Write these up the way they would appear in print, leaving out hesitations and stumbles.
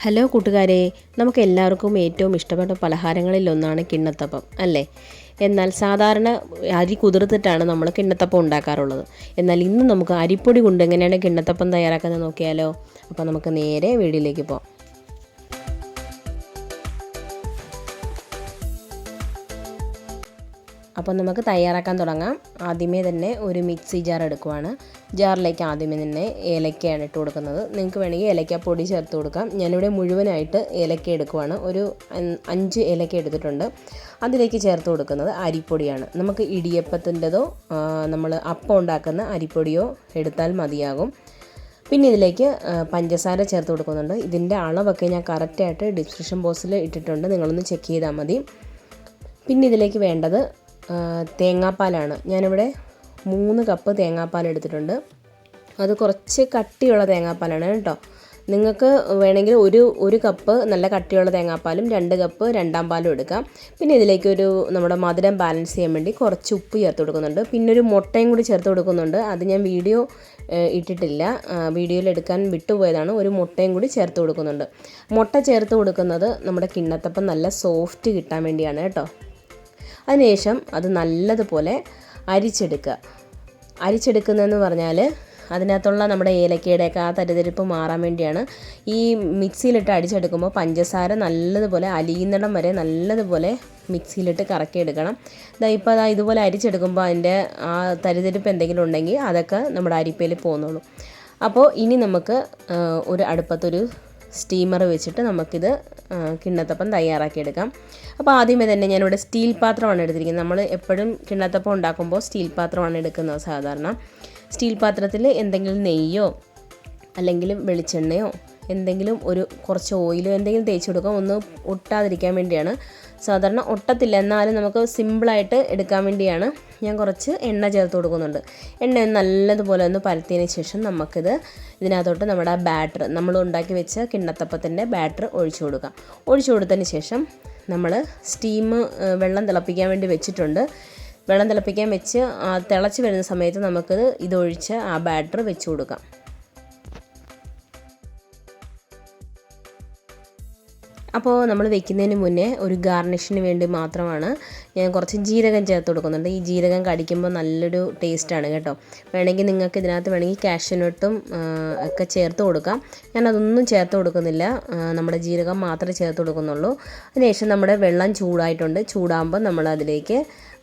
Hello കൂട്ടുകാരെ, നമുക്ക് എല്ലാവർക്കും ഏറ്റവും ഇഷ്ടപ്പെട്ട പലഹാരങ്ങളിലൊന്നാണ് കിണ്ണത്തപ്പം അല്ലേ? എന്നാൽ സാധാരണ അരി കുതിർത്തിട്ടാണ് നമ്മൾ കിണ്ണത്തപ്പം ഉണ്ടാക്കാറുള്ളത്. എന്നാൽ ഇന്ന് നമുക്ക് അരിപ്പൊടി കൊണ്ട് എങ്ങനെയാണ് കിണ്ണത്തപ്പം തയ്യാറാക്കുന്നത് നോക്കിയാലോ? അപ്പോൾ നമുക്ക് നേരെ വീഡിയോയിലേക്ക് പോകാം. അപ്പോൾ നമുക്ക് തയ്യാറാക്കാൻ തുടങ്ങാം. ആദ്യമേ തന്നെ ഒരു മിക്സി ജാർ എടുക്കുവാണ്. ജാറിലേക്ക് ആദ്യമേ തന്നെ ഏലക്കയാണ് ഇട്ട് കൊടുക്കുന്നത്. നിങ്ങൾക്ക് വേണമെങ്കിൽ ഏലക്കാപ്പൊടി ചേർത്ത് കൊടുക്കാം. ഞാനിവിടെ മുഴുവനായിട്ട് ഏലക്ക എടുക്കുവാണ്. ഒരു 5 ഏലക്ക എടുത്തിട്ടുണ്ട്. അതിലേക്ക് ചേർത്ത് കൊടുക്കുന്നത് അരിപ്പൊടിയാണ്. നമുക്ക് ഇടിയപ്പത്തിൻ്റെതോ നമ്മൾ അപ്പം ഉണ്ടാക്കുന്ന അരിപ്പൊടിയോ എടുത്താൽ മതിയാകും. പിന്നെ ഇതിലേക്ക് പഞ്ചസാര ചേർത്ത് കൊടുക്കുന്നുണ്ട്. ഇതിൻ്റെ അളവൊക്കെ ഞാൻ കറക്റ്റായിട്ട് ഡിസ്ക്രിപ്ഷൻ ബോക്സിൽ ഇട്ടിട്ടുണ്ട്, നിങ്ങളൊന്ന് ചെക്ക് ചെയ്താൽ മതി. പിന്നെ ഇതിലേക്ക് വേണ്ടത് തേങ്ങാപ്പാലാണ്. ഞാനിവിടെ 3 കപ്പ് തേങ്ങാപ്പാൽ എടുത്തിട്ടുണ്ട്. അത് കുറച്ച് കട്ടിയുള്ള തേങ്ങാപ്പാലാണ് കേട്ടോ. നിങ്ങൾക്ക് വേണമെങ്കിൽ ഒരു കപ്പ് നല്ല കട്ടിയുള്ള തേങ്ങാപ്പാലും 2 കപ്പ് രണ്ടാം പാലും എടുക്കാം. പിന്നെ ഇതിലേക്ക് നമ്മുടെ മധുരം ബാലൻസ് ചെയ്യാൻ വേണ്ടി കുറച്ച് ഉപ്പ് ചേർത്ത് കൊടുക്കുന്നുണ്ട്. പിന്നെ ഒരു മുട്ടയും കൂടി ചേർത്ത് കൊടുക്കുന്നുണ്ട്. അത് ഞാൻ വീഡിയോ ഇട്ടിട്ടില്ല, വീഡിയോയിൽ എടുക്കാൻ വിട്ടുപോയതാണ്. ഒരു മുട്ടയും കൂടി ചേർത്ത് കൊടുക്കുന്നുണ്ട്. മുട്ട ചേർത്ത് കൊടുക്കുന്നത് നമ്മുടെ കിണ്ണത്തപ്പം നല്ല സോഫ്റ്റ് കിട്ടാൻ വേണ്ടിയാണ് കേട്ടോ. അതിനുശേഷം അത് നല്ലതുപോലെ അരിച്ചെടുക്കുന്നതെന്ന് പറഞ്ഞാൽ അതിനകത്തുള്ള നമ്മുടെ ഏലക്കയുടെയൊക്കെ ആ തരിതരിപ്പ് മാറാൻ വേണ്ടിയാണ്. ഈ മിക്സിയിലിട്ട് അടിച്ചെടുക്കുമ്പോൾ പഞ്ചസാര നല്ലതുപോലെ അലിയുന്നിടം വരെ നല്ലതുപോലെ മിക്സിയിലിട്ട് കറക്കിയെടുക്കണം. ഇപ്പോൾ ഇതുപോലെ അരിച്ചെടുക്കുമ്പോൾ അതിൻ്റെ ആ തരിതരിപ്പ് എന്തെങ്കിലും ഉണ്ടെങ്കിൽ അതൊക്കെ നമ്മുടെ അരിപ്പയിൽ പോകുന്നുള്ളൂ. അപ്പോൾ ഇനി നമുക്ക് അടുപ്പത്തൊരു സ്റ്റീമർ വെച്ചിട്ട് നമുക്കിത് കിണ്ണത്തപ്പം തയ്യാറാക്കിയെടുക്കാം. അപ്പോൾ ആദ്യമേ തന്നെ ഞാനിവിടെ സ്റ്റീൽ പാത്രമാണ് എടുത്തിരിക്കുന്നത്. നമ്മൾ എപ്പോഴും കിണ്ണത്തപ്പം ഉണ്ടാക്കുമ്പോൾ സ്റ്റീൽ പാത്രമാണ് എടുക്കുന്നത് സാധാരണ. സ്റ്റീൽ പാത്രത്തിൽ എന്തെങ്കിലും നെയ്യോ അല്ലെങ്കിൽ വെളിച്ചെണ്ണയോ എന്തെങ്കിലും കുറച്ച് ഓയിലോ എന്തെങ്കിലും തേച്ച് കൊടുക്കാം, ഒന്ന് ഒട്ടാതിരിക്കാൻ വേണ്ടിയാണ്. സാധാരണ ഒട്ടത്തില്ല, എന്നാലും നമുക്ക് സിമ്പിളായിട്ട് എടുക്കാൻ വേണ്ടിയാണ് ഞാൻ കുറച്ച് എണ്ണ ചേർത്ത് കൊടുക്കുന്നുണ്ട്. എണ്ണ നല്ലതുപോലെ ഒന്ന് പരത്തിയതിന് ശേഷം ഇതിനകത്തോട്ട് നമ്മുടെ ബാറ്റർ, നമ്മൾ ഉണ്ടാക്കി വെച്ച കിണ്ണത്തപ്പത്തിൻ്റെ ബാറ്റർ ഒഴിച്ചു കൊടുക്കാം. ഒഴിച്ചു കൊടുത്തതിന് ശേഷം നമ്മൾ വെള്ളം തിളപ്പിക്കാൻ വേണ്ടി വെച്ചിട്ടുണ്ട്. വെള്ളം തിളപ്പിക്കാൻ വെച്ച് തിളച്ച് വരുന്ന സമയത്ത് ഇതൊഴിച്ച് ആ ബാറ്റർ വെച്ച് കൊടുക്കാം. അപ്പോൾ നമ്മൾ വെക്കുന്നതിന് മുന്നേ ഒരു ഗാർണിഷിന് വേണ്ടി മാത്രമാണ് ഞാൻ കുറച്ച് ജീരകം ചേർത്ത് കൊടുക്കുന്നുണ്ട്. ഈ ജീരകം കടിക്കുമ്പോൾ നല്ലൊരു ടേസ്റ്റാണ് കേട്ടോ. നിങ്ങൾക്ക് ഇതിനകത്ത് കാഷ്യൂനട്ടും ഒക്കെ ചേർത്ത് കൊടുക്കാം. ഞാനതൊന്നും ചേർത്ത് കൊടുക്കുന്നില്ല, നമ്മുടെ ജീരകം മാത്രമേ ചേർത്ത് കൊടുക്കുന്നുള്ളൂ. അതിനുശേഷം നമ്മുടെ വെള്ളം ചൂടായിട്ടുണ്ട്. ചൂടാകുമ്പോൾ നമ്മൾ അതിലേക്ക്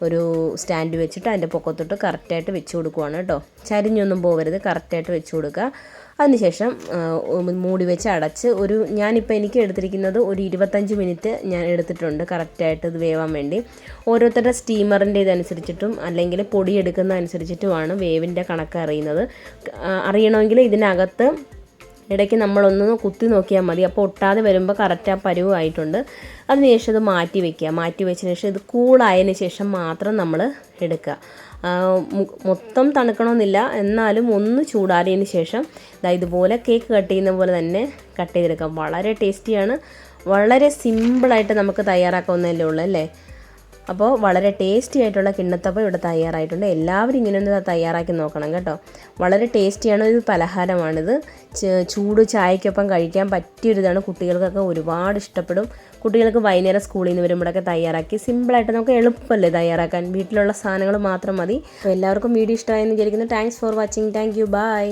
ഒരു സ്റ്റാൻഡ് വെച്ചിട്ട് അതിൻ്റെ പൊക്കത്തോട്ട് കറക്റ്റായിട്ട് വെച്ച് കൊടുക്കുവാണ് കേട്ടോ. ചരിഞ്ഞൊന്നും പോകരുത്, കറക്റ്റായിട്ട് വെച്ച് കൊടുക്കുക. അതിനുശേഷം മൂടി വെച്ച് അടച്ച് ഞാനിപ്പോൾ എനിക്ക് എടുത്തിരിക്കുന്നത് ഒരു 25 മിനിറ്റ് ഞാൻ എടുത്തിട്ടുണ്ട് കറക്റ്റായിട്ട് ഇത് വേവാൻ വേണ്ടി. ഓരോരുത്തരുടെ സ്റ്റീമറിൻ്റെ ഇതനുസരിച്ചിട്ടും അല്ലെങ്കിൽ പൊടി എടുക്കുന്ന അനുസരിച്ചിട്ടുമാണ് വേവിൻ്റെ കണക്ക് അറിയണമെങ്കിൽ ഇതിനകത്ത് ഇടയ്ക്ക് നമ്മളൊന്ന് കുത്തി നോക്കിയാൽ മതി. അപ്പോൾ ഒട്ടാതെ വരുമ്പോൾ കറക്റ്റ് ആ പരുവായിട്ടുണ്ട്. അതിനുശേഷം ഇത് മാറ്റി വെച്ചതിന് ശേഷം ഇത് കൂളായതിന് ശേഷം മാത്രം നമ്മൾ എടുക്കുക. മൊത്തം തണുക്കണമെന്നില്ല, എന്നാലും ഒന്ന് ചൂടാറിയതിന് ശേഷം ഇതുപോലെ കേക്ക് കട്ട് ചെയ്യുന്ന പോലെ തന്നെ കട്ട് ചെയ്തെടുക്കാം. വളരെ ടേസ്റ്റിയാണ്, വളരെ സിമ്പിളായിട്ട് നമുക്ക് തയ്യാറാക്കാവുന്നതല്ലേ ഉള്ളൂ അല്ലേ? അപ്പോൾ വളരെ ടേസ്റ്റി ആയിട്ടുള്ള കിണ്ണത്തപ്പം ഇവിടെ തയ്യാറായിട്ടുണ്ട്. എല്ലാവരും ഇങ്ങനെ ഒന്ന് തയ്യാറാക്കി നോക്കണം കേട്ടോ. വളരെ ടേസ്റ്റിയാണ്, ഒരു പലഹാരമാണിത്. ചൂട് ചായക്കൊപ്പം കഴിക്കാൻ പറ്റിയൊരിതാണ്. കുട്ടികൾക്കൊക്കെ ഒരുപാട് ഇഷ്ടപ്പെടും. കുട്ടികൾക്ക് വൈകുന്നേരം സ്കൂളിൽ നിന്ന് വരുമ്പോഴൊക്കെ തയ്യാറാക്കി സിമ്പിളായിട്ട്, നമുക്ക് എളുപ്പമല്ലേ തയ്യാറാക്കാൻ, വീട്ടിലുള്ള സാധനങ്ങൾ മാത്രം മതി. അപ്പോൾ എല്ലാവർക്കും വീഡിയോ ഇഷ്ടമായെന്ന് വിചാരിക്കുന്നു. Thanks for watching. Thank you. By.